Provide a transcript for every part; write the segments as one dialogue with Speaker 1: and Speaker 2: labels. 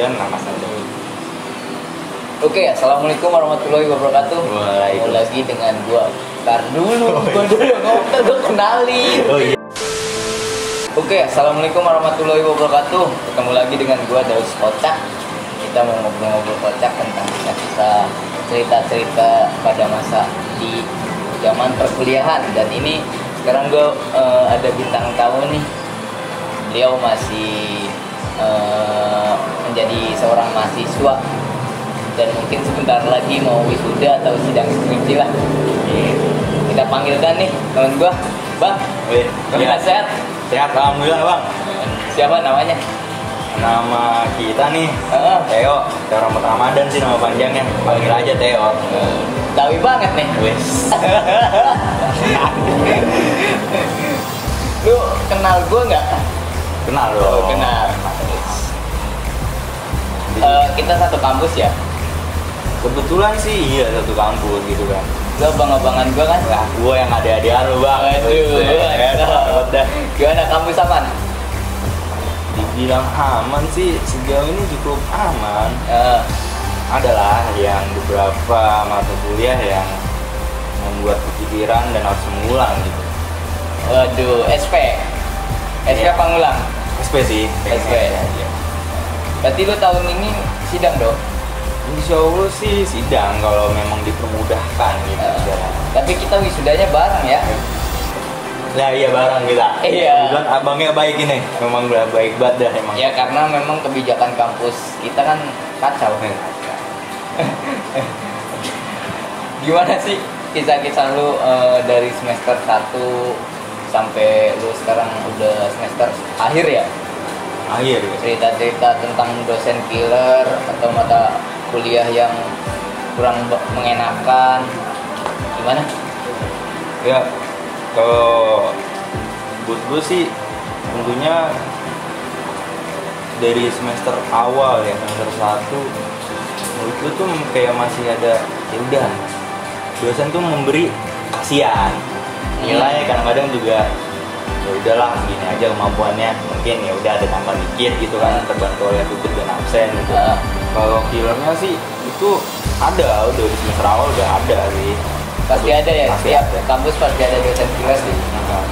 Speaker 1: kan nama saja.
Speaker 2: Oke, assalamualaikum warahmatullahi wabarakatuh. Mau lagi dengan gua. Ntar dulu, gua dulu yang ngomong, gua kenali.
Speaker 1: Oh iya.
Speaker 2: Oke, assalamualaikum warahmatullahi wabarakatuh. Ketemu lagi dengan gua Daus Kocak. Kita mau ngobrol-ngobrol kocak tentang kisah-kisah, cerita-cerita pada masa di zaman perkuliahan. Dan ini sekarang gua ada bintang tamu nih. Beliau masih menjadi seorang mahasiswa dan mungkin sebentar lagi mau wisuda atau sidang skripsi lah. Kita panggilkan nih teman gua, Bang. Bagaimana sehat?
Speaker 1: Sehat, alhamdulillah Bang.
Speaker 2: Siapa namanya?
Speaker 1: Nama kita nih Theo Rahmat Ramadan sih nama panjangnya. Panggil aja Theo.
Speaker 2: Tawi banget nih.
Speaker 1: Wes.
Speaker 2: Lu kenal gua nggak?
Speaker 1: Kenal dong.
Speaker 2: Kenal. Kita satu kampus ya.
Speaker 1: Kebetulan sih iya satu kampus gitu kan.
Speaker 2: Lu abang-abangan gua kan?
Speaker 1: Nah, gua yang ada-adian lu Bang.
Speaker 2: Aduh. Gimana kampus aman?
Speaker 1: Dibilang aman sih sejauh ini cukup aman. Adalah yang beberapa mata kuliah yang membuat kepikiran dan harus mengulang gitu.
Speaker 2: Waduh, SP. SP apa ngulang?
Speaker 1: SP sih.
Speaker 2: SP.
Speaker 1: Ya.
Speaker 2: Berarti lu tahun ini sidang dong?
Speaker 1: Insya Allah sih sidang kalau memang dipermudahkan gitu.
Speaker 2: Tapi kita wisudanya bareng ya?
Speaker 1: Nah iya bareng kita.
Speaker 2: Iya.
Speaker 1: Kebetulan abangnya baik ini, memang udah baik banget dah emang.
Speaker 2: Ya karena memang kebijakan kampus kita kan kacau. Gimana sih kisah-kisah lu dari semester 1 sampai lu sekarang udah semester akhir ya?
Speaker 1: Akhir ya.
Speaker 2: Cerita-cerita tentang dosen killer atau mata kuliah yang kurang mengenakan, gimana?
Speaker 1: Ya kalau buat gue sih tentunya dari semester awal ya, semester 1 menurut gue tuh kayak masih ada ya udah dosen tuh memberi kasihan nilai kadang-kadang juga ya udahlah gini aja kemampuannya, mungkin ya udah ada tambah dikit gitu kan, terbantu oleh tutup dan absen gitu. Kalau killernya sih itu ada, udah di semester awal udah ada sih.
Speaker 2: Pasti ada ya, setiap kampus pasti ada dosen killer sih.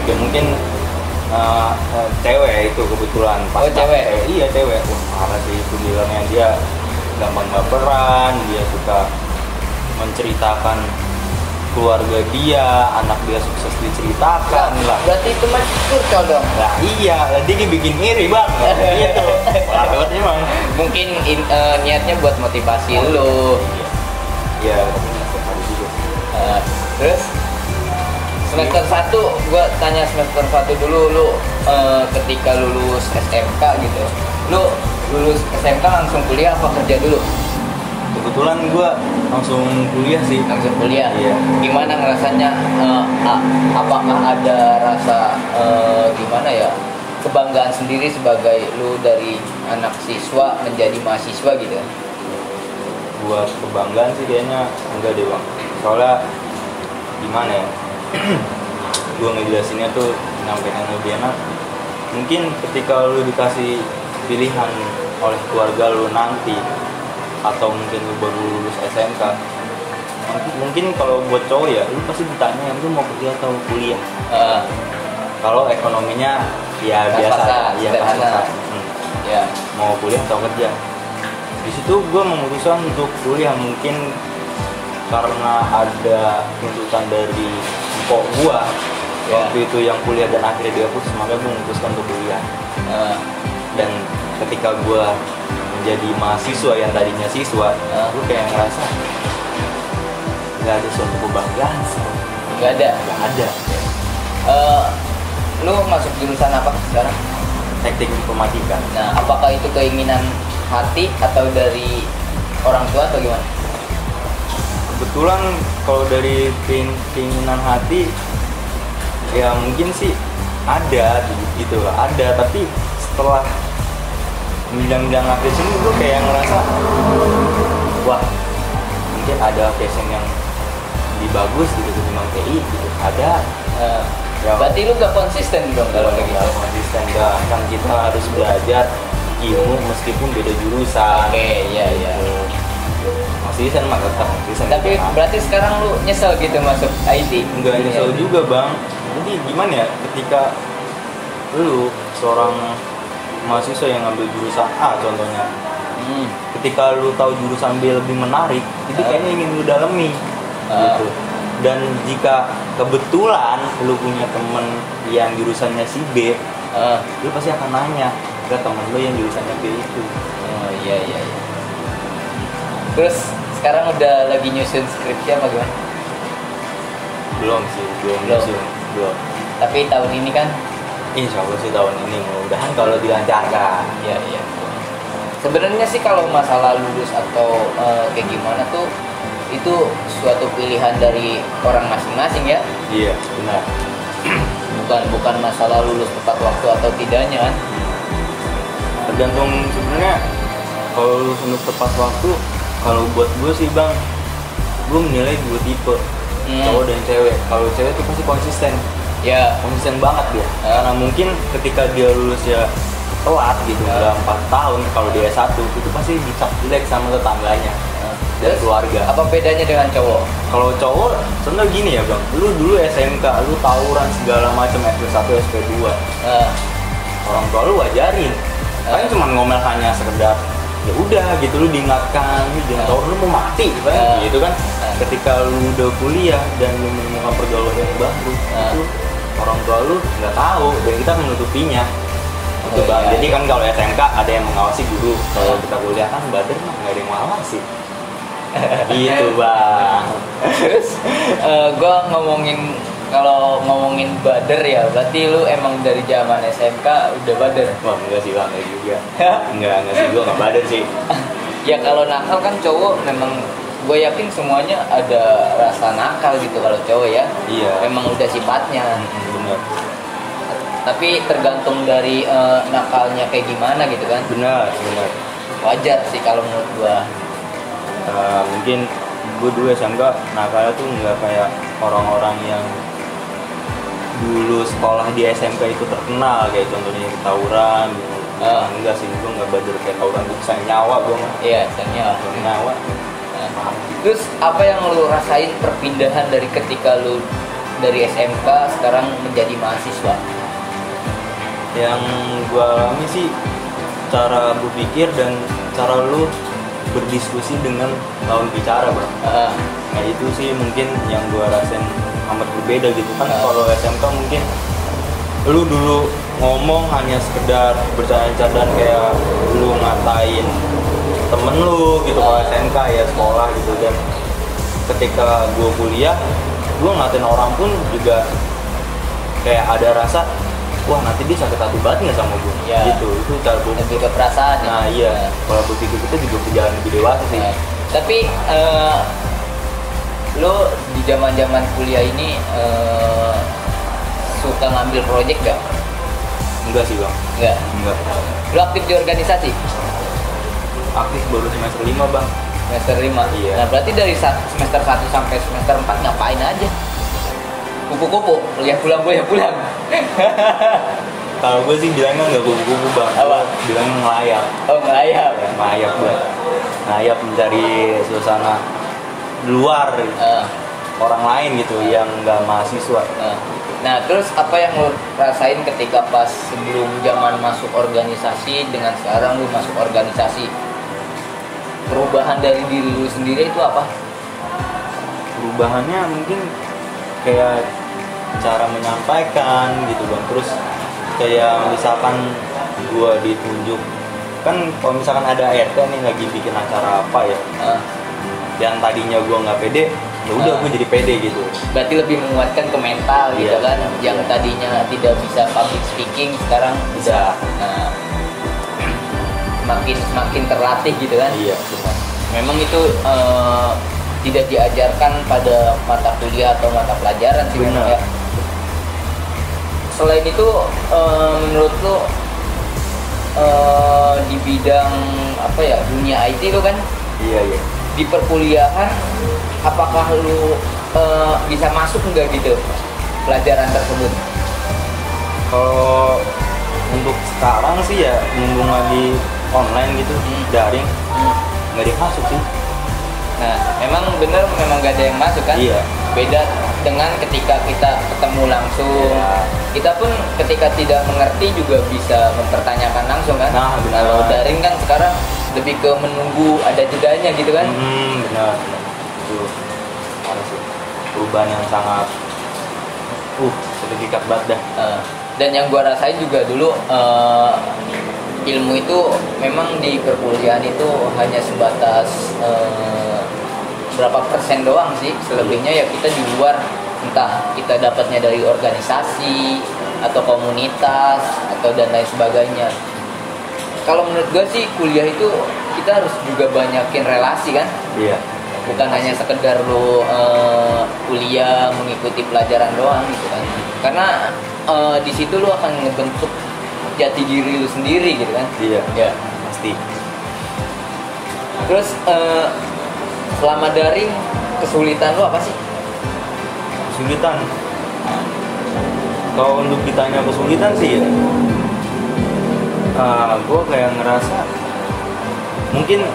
Speaker 1: Ya mungkin cewek itu kebetulan pas.
Speaker 2: Oh cewek?
Speaker 1: Iya cewek. Wah parah sih itu killernya, dia gampang baperan, dia suka menceritakan keluarga dia, anak dia sukses diceritakan lah.
Speaker 2: Berarti itu mah curcol dong?
Speaker 1: Nah iya, dia bikin iri Bang. Iya tuh, parah emang.
Speaker 2: Mungkin niatnya buat motivasi lu.
Speaker 1: Iya, tapi ada juga.
Speaker 2: Terus semester 1, gua tanya semester 1 dulu, lu ketika lulus SMK gitu, lu lulus SMK langsung kuliah apa kerja dulu?
Speaker 1: Kebetulan gue langsung kuliah sih.
Speaker 2: Langsung kuliah?
Speaker 1: Iya.
Speaker 2: Gimana ngerasanya, apakah ada rasa gimana ya, kebanggaan sendiri sebagai lu dari anak siswa menjadi mahasiswa gitu?
Speaker 1: Buat kebanggaan sih kayaknya enggak deh Bang. Soalnya gimana ya, gue ngejelasinnya tuh nyampaikan lebih enak. Mungkin ketika lu dikasih pilihan oleh keluarga lu nanti, atau mungkin lu baru lulus SMK, mungkin kalau buat cowok ya lu pasti ditanya lu mau kerja atau kuliah. Kalau ekonominya ya biasa ya pas-pasan.
Speaker 2: Ya
Speaker 1: mau kuliah atau kerja. Di situ gue memutuskan untuk kuliah, mungkin karena ada tuntutan dari empok gue waktu itu yang kuliah dan akhirnya dia putus, makanya gue memutuskan untuk kuliah. Dan ketika gue menjadi mahasiswa yang tadinya siswa, gue kayak ngerasa nggak ada suatu kebanggaan sih.
Speaker 2: Nggak ada. Lu masuk jurusan apa sekarang?
Speaker 1: Teknik informatika.
Speaker 2: Nah, apakah itu keinginan hati atau dari orang tua atau gimana?
Speaker 1: Kebetulan kalau dari keinginan hati ya mungkin sih ada gitu, ada, tapi setelah bidang-bidang aplikasi ini gue kayak ngerasa wah mungkin ada passion yang lebih bagus gitu ketimbang TI gitu. Ada
Speaker 2: Ya, berarti lu gak konsisten dong kalau kayak gitu.
Speaker 1: Konsisten gak, kan kita harus belajar ilmu meskipun beda jurusan.
Speaker 2: Oke, iya iya.
Speaker 1: Masih desain mah tetap desain.
Speaker 2: Tapi berarti sekarang lu nyesel gitu masuk IT?
Speaker 1: Enggak nyesel juga bang. Jadi gimana ya, ketika lu seorang mahasiswa yang ngambil jurusan A contohnya, ketika lu tahu jurusan B lebih menarik, itu kayaknya ingin lu dalemi gitu. Dan jika kebetulan lu punya temen yang jurusannya si B, lu pasti akan nanya ke temen lu yang jurusannya B itu.
Speaker 2: Oh iya iya iya. Terus sekarang udah lagi nyusun skripsi apa gimana?
Speaker 1: Belum sih, belum.
Speaker 2: Tapi tahun ini kan?
Speaker 1: Insya Allah sih tahun ini, mudah-mudahan kalau dilancarkan.
Speaker 2: Iya iya. Sebenarnya sih kalau masalah lulus atau kayak gimana tuh itu suatu pilihan dari orang masing-masing ya.
Speaker 1: Iya benar.
Speaker 2: Bukan masalah lulus tepat waktu atau tidaknya kan.
Speaker 1: Tergantung sebenarnya kalau lulus untuk tepat waktu. Kalau buat gue sih bang, gue menilai dua tipe, cowok dan cewek. Kalau cewek itu pasti konsisten,
Speaker 2: ya
Speaker 1: konsisten banget dia. Karena mungkin ketika dia lulus ya telat gitu, udah 4 tahun. Kalau dia S1 itu pasti dicap jelek sama tetangganya dan keluarga.
Speaker 2: Apa bedanya dengan cowok?
Speaker 1: Kalau cowok, sebenarnya gini ya bang, lu dulu SMK, lu tawuran segala macam SP1, SP2, orang tua lu wajarin. Paling cuma ngomel hanya sekedar ya udah gitu, lu diingatkan, lu jangan tawuran, lu mau mati kan gitu kan. Ketika lu udah kuliah dan lu menemukan pergaulan yang baru, itu orang tua lu nggak tahu dan kita menutupinya. Itu bang. Jadi kan kalau SMK ada yang mengawasi guru, kalau kita kuliah kan badan mah nggak ada yang mengawasi. Gitu bang.
Speaker 2: Terus gue kalau ngomongin bader ya, berarti lu emang dari zaman SMK udah bader?
Speaker 1: Wah enggak sih bang, enggak juga. enggak sih, gue nggak bader sih.
Speaker 2: Ya kalau nakal kan cowok memang, gue yakin semuanya ada rasa nakal gitu kalau cowok ya.
Speaker 1: Iya.
Speaker 2: Memang udah sifatnya.
Speaker 1: Benar.
Speaker 2: Tapi tergantung dari nakalnya kayak gimana gitu kan.
Speaker 1: Benar.
Speaker 2: Wajar sih kalau menurut gue.
Speaker 1: Mungkin gue dulu SMK nakalnya tuh nggak kayak orang-orang yang dulu sekolah di SMK itu terkenal, kayak contohnya tawuran gitu. Enggak sih, gue nggak bader kayak tawuran, gue sayang nyawa gue.
Speaker 2: Iya, sayang
Speaker 1: nyawa.
Speaker 2: Terus apa yang lu rasain perpindahan dari ketika lu dari SMK sekarang menjadi mahasiswa?
Speaker 1: Yang gue alami sih cara berpikir dan cara lu berdiskusi dengan lawan bicara bang. Nah itu sih mungkin yang gue rasain amat berbeda gitu kan. Kalau SMK mungkin lu dulu ngomong hanya sekedar bercanda-candaan, kayak lu ngatain temen lu gitu. Kalau SMK ya sekolah gitu. Dan ketika gue kuliah, gue ngatain orang pun juga kayak ada rasa, wah nanti dia sakit hati banget nggak sama gue ya. Gitu, itu cara gue
Speaker 2: lebih ke perasaan.
Speaker 1: Nah iya, kalau berpikir kita juga berjalan lebih dewasa sih.
Speaker 2: Tapi lo di zaman kuliah ini suka ngambil proyek gak?
Speaker 1: Enggak sih bang. Enggak.
Speaker 2: Lo aktif di organisasi?
Speaker 1: Aktif baru semester 5 bang.
Speaker 2: Semester 5?
Speaker 1: Iya.
Speaker 2: Nah berarti dari semester 1 sampai semester 4 ngapain aja? Kupu-kupu, kuliah pulang.
Speaker 1: Kalau gue sih bilangnya nggak kupu-kupu bang.
Speaker 2: Apa?
Speaker 1: Bilangnya ngelayap.
Speaker 2: Oh ngelayap.
Speaker 1: Ya, ngelayap bang. Ngelayap mencari suasana luar orang lain gitu yang nggak mahasiswa.
Speaker 2: Nah terus apa yang lo rasain ketika pas sebelum zaman masuk organisasi dengan sekarang lo masuk organisasi? Perubahan dari diri lo sendiri itu apa?
Speaker 1: Perubahannya mungkin kayak cara menyampaikan gitu bang. Terus kayak misalkan gue ditunjuk kan, kalau misalkan ada RT nih lagi bikin acara apa ya, yang tadinya gue nggak pede, ya udah gue jadi pede gitu.
Speaker 2: Berarti lebih menguatkan ke mental gitu kan. Yang tadinya tidak bisa public speaking sekarang bisa. Semakin terlatih gitu kan.
Speaker 1: Iya benar.
Speaker 2: Memang itu tidak diajarkan pada mata kuliah atau mata pelajaran sih memang ya. Selain itu menurut lo di bidang apa ya, dunia IT lo kan?
Speaker 1: Iya.
Speaker 2: Di perkuliahan apakah lo bisa masuk nggak gitu pelajaran tersebut?
Speaker 1: Kalau untuk sekarang sih ya mumpung lagi online gitu, daring, nggak ada yang masuk sih.
Speaker 2: Nah, memang gak ada yang masuk kan?
Speaker 1: Iya.
Speaker 2: Beda dengan ketika kita ketemu langsung.
Speaker 1: Iya.
Speaker 2: Kita pun ketika tidak mengerti juga bisa mempertanyakan langsung kan?
Speaker 1: Nah, benar.
Speaker 2: Kalau daring kan sekarang lebih ke menunggu ada jedanya gitu kan?
Speaker 1: Benar. Itu harus sih perubahan yang sangat signifikan banget dah.
Speaker 2: Dan yang gua rasain juga dulu ilmu itu memang di perkuliahan itu hanya sebatas berapa persen doang sih. Selebihnya ya kita di luar, entah kita dapatnya dari organisasi atau komunitas atau dan lain sebagainya. Kalau menurut gue sih kuliah itu kita harus juga banyakin relasi kan.
Speaker 1: Iya.
Speaker 2: Bukan hanya sekedar lo kuliah mengikuti pelajaran doang gitu kan. Karena di situ lo akan ngebentuk jati diri lu sendiri gitu kan.
Speaker 1: Iya.
Speaker 2: Ya
Speaker 1: Pasti.
Speaker 2: Terus selama daring kesulitan lu apa sih?
Speaker 1: Kesulitan. Kalau untuk ditanya kesulitan sih ya, gue kayak ngerasa, mungkin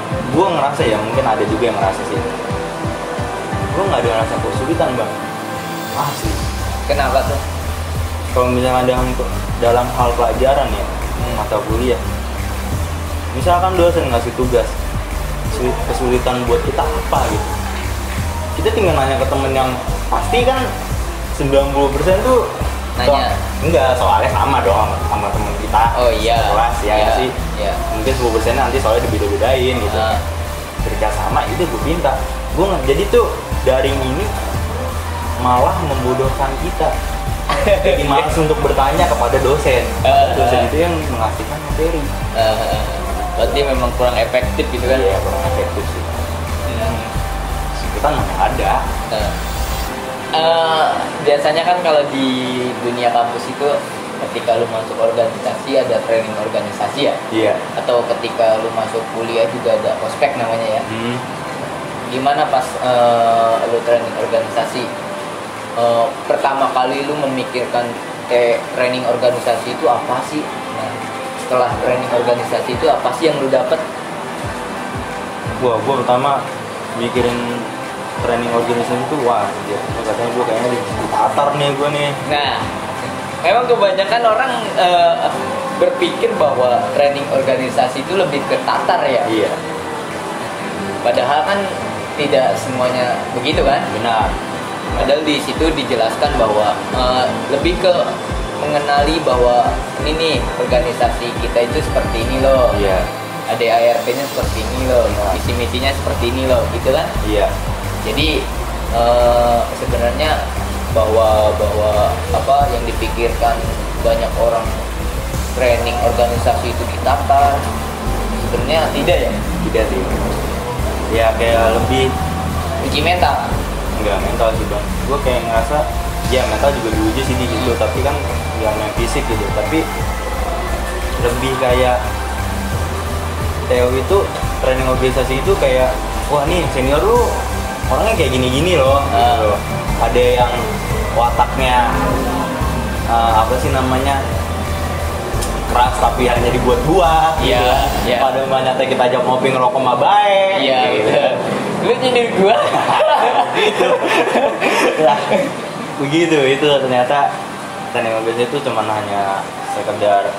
Speaker 1: ada juga yang ngerasa sih, gue nggak ada ngerasa kesulitan bang, asli.
Speaker 2: Kenapa tuh?
Speaker 1: Kalau misalnya dalam hal pelajaran ya, mata kuliah, misalkan dosen ngasih tugas, kesulitan buat kita apa gitu, kita tinggal nanya ke temen yang pasti kan 90% tuh
Speaker 2: nanya.
Speaker 1: Enggak, soalnya sama dong sama temen kita.
Speaker 2: Oh iya.
Speaker 1: Kelas ya
Speaker 2: iya,
Speaker 1: sih.
Speaker 2: Iya.
Speaker 1: Mungkin 10% nanti soalnya dibeda-bedain gitu. Kerja sama itu gue minta. Jadi tuh daring ini malah membodohkan kita. Jadi malas untuk bertanya kepada dosen. Dosen itu yang mengasihkan materi.
Speaker 2: Berarti memang kurang efektif gitu kan?
Speaker 1: Iya, kurang efektif sih. Kita nggak ada.
Speaker 2: Biasanya kan kalau di dunia kampus itu ketika lu masuk organisasi ada training organisasi ya?
Speaker 1: Iya.
Speaker 2: Atau ketika lu masuk kuliah juga ada ospek namanya ya? Gimana pas lu training organisasi? Pertama kali lu memikirkan training organisasi itu apa sih? Nah, setelah training organisasi itu apa sih yang lu dapet?
Speaker 1: Gua pertama mikirin training organisasi itu katanya gue kayaknya ditatar nih gue nih.
Speaker 2: Nah, memang kebanyakan orang berpikir bahwa training organisasi itu lebih ke tatar ya.
Speaker 1: Iya.
Speaker 2: Padahal kan tidak semuanya begitu kan?
Speaker 1: Benar.
Speaker 2: Padahal di situ dijelaskan bahwa lebih ke mengenali bahwa ini nih organisasi kita itu seperti ini loh.
Speaker 1: Iya.
Speaker 2: ADART-nya seperti ini loh, visi misinya seperti ini loh, gitu kan?
Speaker 1: Iya.
Speaker 2: Jadi sebenarnya bahwa apa yang dipikirkan banyak orang training organisasi itu ditata, sebenarnya tidak ya?
Speaker 1: Tidak sih. Ya kayak lebih
Speaker 2: uji mental.
Speaker 1: Enggak mental sih bang. Gue kayak ngerasa ya mental juga diuji sih di situ, tapi kan yang fisik gitu. Tapi lebih kayak Theo itu training organisasi itu kayak wah nih senior lu orangnya kayak gini-gini loh, gitu. Ada yang wataknya apa sih namanya keras tapi hanya dibuat-buat, gitu. Pada nyata kita ajak ngopi ngerokok mah baik.
Speaker 2: Iya, gitu. Lu nyindir gua.
Speaker 1: Gitu. Lah, begitu itu ternyata training organisasi itu cuma hanya sekedar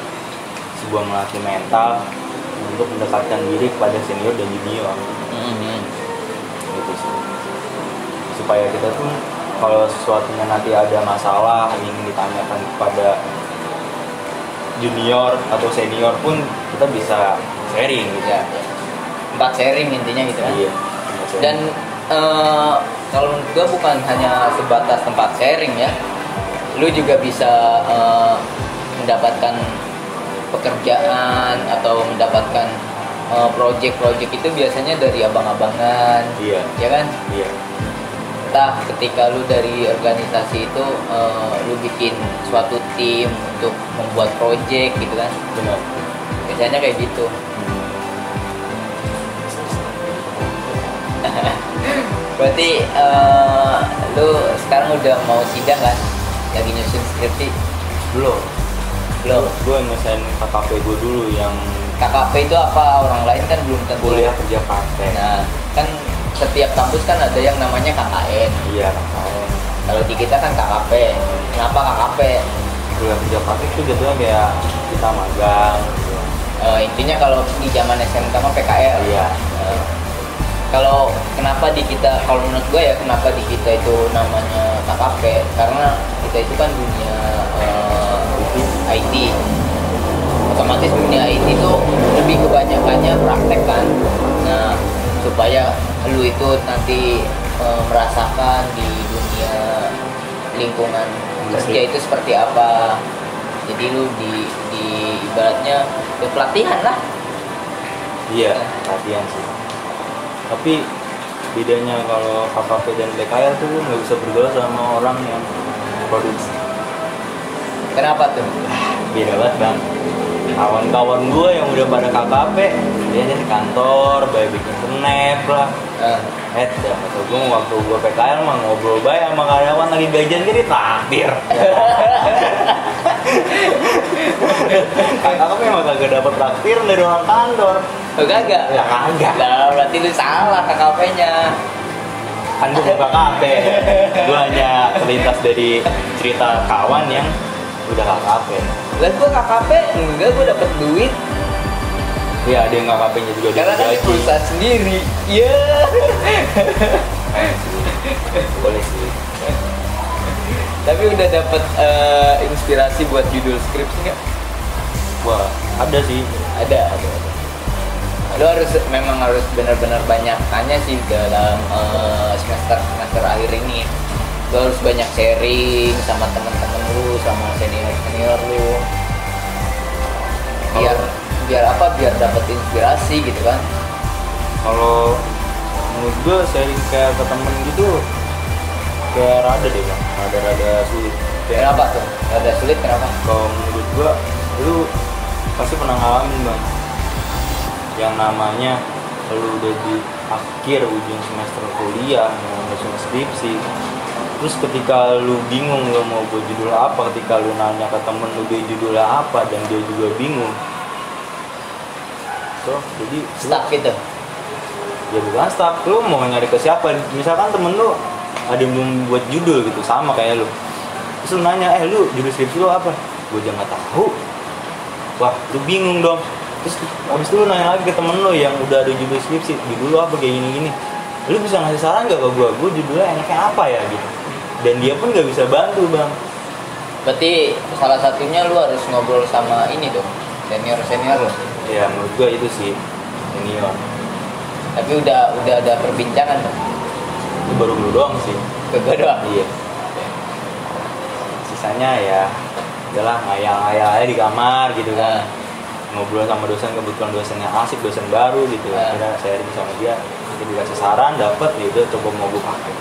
Speaker 1: sebuah melatih mental untuk mendekatkan diri kepada senior dan junior. Gitu sih. Supaya kita tuh kalau sesuatunya nanti ada masalah ingin ditanyakan kepada junior atau senior pun kita bisa sharing gitu ya.
Speaker 2: Tempat sharing intinya gitu kan.
Speaker 1: Iya.
Speaker 2: Dan kalau menurut gue bukan hanya sebatas tempat sharing ya, lu juga bisa mendapatkan pekerjaan atau mendapatkan project-project itu biasanya dari abang-abangan.
Speaker 1: Iya.
Speaker 2: Ya kan?
Speaker 1: Iya.
Speaker 2: Entah ketika lu dari organisasi itu lu bikin suatu tim untuk membuat project gitu kan.
Speaker 1: Benar.
Speaker 2: Biasanya kayak gitu. Berarti lu sekarang udah mau sidang kan? Lagi nyusun skripsi?
Speaker 1: Belum.
Speaker 2: Belum.
Speaker 1: Gue ngesain KKP gue dulu yang
Speaker 2: KKP itu apa, orang lain kan belum tentu.
Speaker 1: Kuliah kerja praktek.
Speaker 2: Nah, kan setiap kampus kan ada yang namanya KKN.
Speaker 1: Iya, KKN.
Speaker 2: Kalau di kita kan KKP. Kenapa KKP?
Speaker 1: Kuliah kerja praktek itu jatuhnya kayak kita magang gitu.
Speaker 2: Intinya kalau di zaman SMK mah PKL.
Speaker 1: Iya.
Speaker 2: Kalau kenapa di kita, kalau menurut gue ya kenapa di kita itu namanya KKP, karena kita itu kan dunia IT. Otomatis dunia IT itu lebih kebanyakannya praktek kan. Nah, supaya lu itu nanti merasakan di dunia lingkungan kerja itu seperti apa. Jadi lu di ibaratnya pelatihan lah.
Speaker 1: Iya, pelatihan sih. Tapi bedanya kalau KKP dan PKL tuh lu nggak bisa bergaul sama orang yang produksi.
Speaker 2: Kenapa tuh?
Speaker 1: Beda banget bang. Kawan-kawan gue yang udah pada KKP, dia di kantor, baik bikin snap lah. Dah, atau gue waktu gue PKL mah ngobrol baik sama karyawan lagi gajian jadi traktir. KKP emang kagak dapet traktir dari orang kantor.
Speaker 2: Oh, kagak?
Speaker 1: Ya kagak.
Speaker 2: Lah, berarti lu salah KKP-nya.
Speaker 1: Kan gue bukan KKP. Gue hanya terlintas dari cerita kawan yang udah KKP.
Speaker 2: Lah gua KKP, enggak, gua dapet duit.
Speaker 1: Iya, ada yang KKP-nya juga
Speaker 2: Karena kan di perusahaan sendiri. Iya.
Speaker 1: Boleh sih.
Speaker 2: Tapi udah dapet inspirasi buat judul skripsi nggak?
Speaker 1: Wah, ada sih.
Speaker 2: Ada. Lo memang harus benar-benar banyak tanya sih dalam semester akhir ini. Lo harus banyak sharing sama teman-teman lu, sama senior lu. Biar apa? Biar dapet inspirasi gitu kan.
Speaker 1: Kalau menurut gue sharing kayak ke temen gitu kayak rada deh bang, rada sulit.
Speaker 2: Kenapa tuh? Rada sulit kenapa?
Speaker 1: Kalau menurut gue, lu pasti pernah ngalamin bang, yang namanya lu udah di akhir ujung semester kuliah, mau semester skripsi. Terus ketika lu bingung lu mau buat judul apa, ketika lu nanya ke temen lu dia judulnya apa dan dia juga bingung, so jadi
Speaker 2: Stuck gitu.
Speaker 1: ya bukan stuck, lu mau nyari ke siapa? Misalkan temen lu ada yang belum buat judul gitu sama kayak lu, terus lu nanya, lu judul skripsi lu apa? Gue aja nggak tahu. Wah, lu bingung dong. Terus abis itu lu nanya lagi ke temen lu yang udah ada judul skripsi, judul lu apa kayak gini-gini, lu bisa ngasih saran gak ke gue judulnya enaknya apa ya gitu. Dan dia pun gak bisa bantu bang.
Speaker 2: Berarti salah satunya lu harus ngobrol sama ini dong, senior lu.
Speaker 1: Ya menurut gue itu sih senior.
Speaker 2: Tapi udah ada perbincangan dong.
Speaker 1: Itu baru lu doang sih.
Speaker 2: Gue doang.
Speaker 1: Iya. Sisanya ya udahlah ngayal-ngayal aja di kamar gitu kan. Ngobrol sama dosen, kebetulan dosennya asik, dosen baru gitu. Akhirnya sharing sama dia, dia dikasih saran, dapat ya udah coba mau gue pakai.